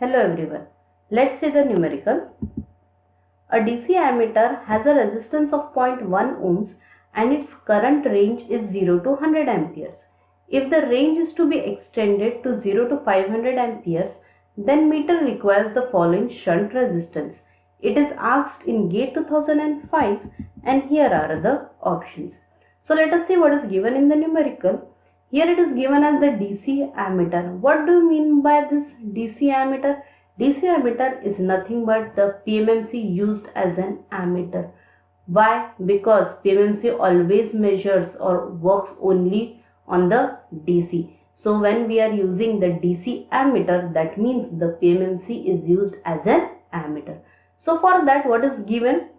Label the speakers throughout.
Speaker 1: Hello everyone. Let's see the numerical. A DC ammeter has a resistance of 0.1 ohms and its current range is 0 to 100 amperes. If the range is to be extended to 0 to 500 amperes, then meter requires the following shunt resistance. It is asked in GATE 2005 and here are the options. So let us see what is given in the numerical. Here it is given as the DC ammeter. What do you mean by this DC ammeter? DC ammeter is nothing but the PMMC used as an ammeter. Why? Because PMMC always measures or works only on the DC. So when we are using the DC ammeter, that means the PMMC is used as an ammeter. So for that, what is given?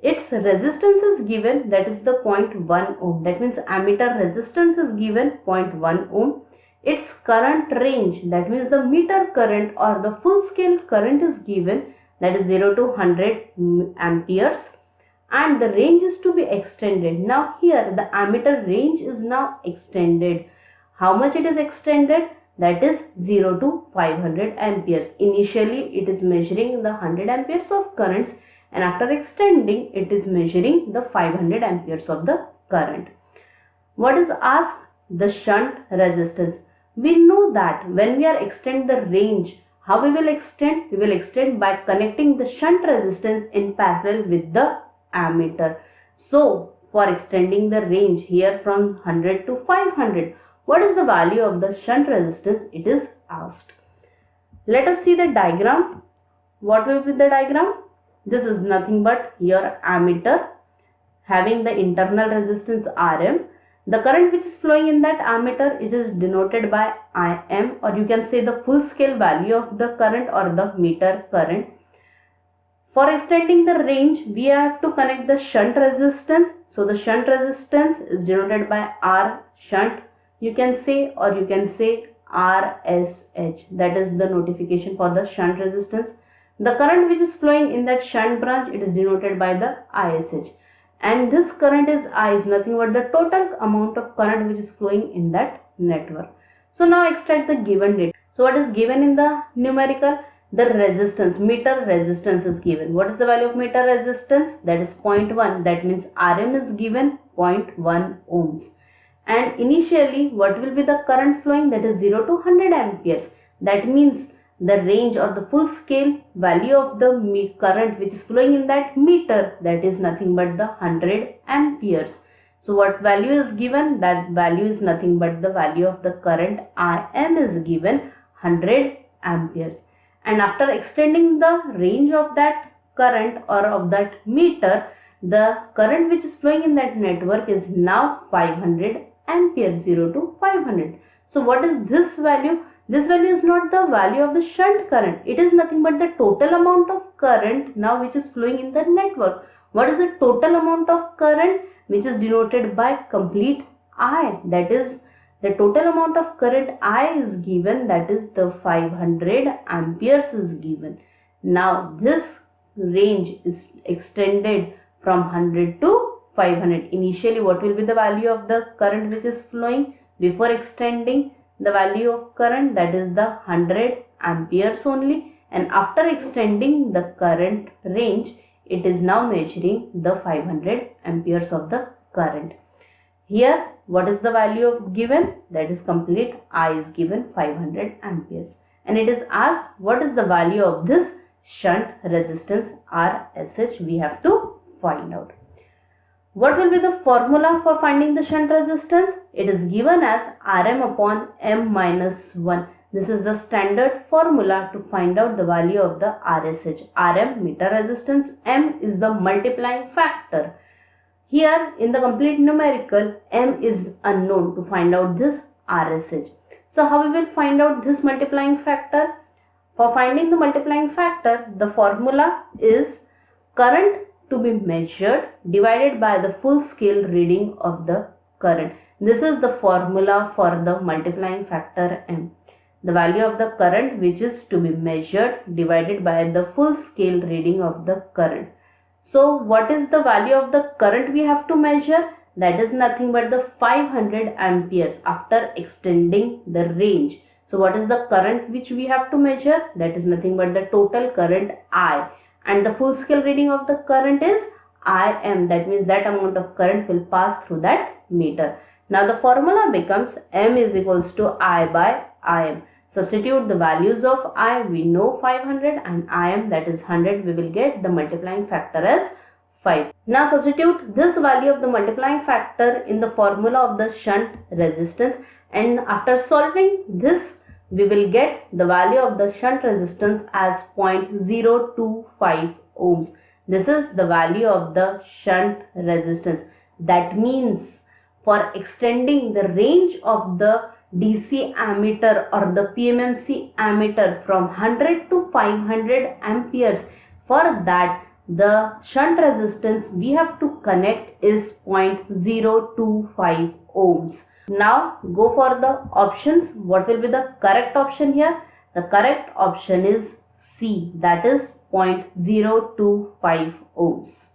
Speaker 1: Its resistance is given, that is the 0.1 ohm. That means ammeter resistance is given 0.1 ohm. Its current range, that means the meter current or the full scale current is given, that is 0 to 100 amperes, and the range is to be extended. Now here the ammeter range is now extended. How much it is extended? That is 0 to 500 amperes. Initially it is measuring the 100 amperes of currents, and after extending it is measuring the 500 amperes of the current. What is asked? The shunt resistance. We know that when we are extend the range, how we will extend? We will extend by connecting the shunt resistance in parallel with the ammeter. So for extending the range here from 100 to 500, what is the value of the shunt resistance? It is asked. Let us see the diagram. What will be the diagram? This is nothing but your ammeter having the internal resistance Rm. The current which is flowing in that ammeter, it is denoted by Im, or you can say the full scale value of the current or the meter current. For extending the range, we have to connect the shunt resistance. So the shunt resistance is denoted by R shunt, you can say, or you can say RSH. That is the notification for the shunt resistance. The current which is flowing in that shunt branch, it is denoted by the ISH. And this current is I, is nothing but the total amount of current which is flowing in that network. So now extract the given data. So what is given in the numerical? The resistance, meter resistance is given. What is the value of meter resistance? That is 0.1. That means Rm is given 0.1 ohms. And initially what will be the current flowing? That is 0 to 100 amperes. That means the range or the full scale value of the current which is flowing in that meter, that is nothing but the 100 amperes. So what value is given? That value is nothing but the value of the current Im is given 100 amperes. And after extending the range of that current or of that meter, the current which is flowing in that network is now 500 amperes, 0 to 500. So what is this value? This value is not the value of the shunt current. It is nothing but the total amount of current now which is flowing in the network. What is the total amount of current? Which is denoted by complete I. That is the total amount of current I is given, that is the 500 amperes is given. Now this range is extended from 100 to 500. Initially what will be the value of the current which is flowing before extending the value of current? That is the 100 amperes only, and after extending the current range, it is now measuring the 500 amperes of the current. Here what is the value of given? That is complete I is given 500 amperes, and it is asked what is the value of this shunt resistance RSH. We have to find out. What will be the formula for finding the shunt resistance? It is given as Rm upon M minus 1. This is the standard formula to find out the value of the RSH. Rm meter resistance, M is the multiplying factor. Here in the complete numerical, M is unknown. To find out this RSH. So how we will find out this multiplying factor? For finding the multiplying factor, the formula is current to be measured divided by the full scale reading of the current. This is the formula for the multiplying factor M. The value of the current which is to be measured divided by the full scale reading of the current. So what is the value of the current we have to measure? That is nothing but the 500 amperes after extending the range. So what is the current which we have to measure? That is nothing but the total current I, and the full scale reading of the current is Im. That means that amount of current will pass through that meter. Now the formula becomes M is equals to I by Im. Substitute the values of I, we know 500, and Im, that is 100, we will get the multiplying factor as 5. Now substitute this value of the multiplying factor in the formula of the shunt resistance, and after solving this we will get the value of the shunt resistance as 0.025 ohms. This is the value of the shunt resistance. That means for extending the range of the DC ammeter or the PMMC ammeter from 100 to 500 amperes, for that the shunt resistance we have to connect is 0.025 ohms. Now go for the options. What will be the correct option here? The correct option is C, that is 0.025 ohms.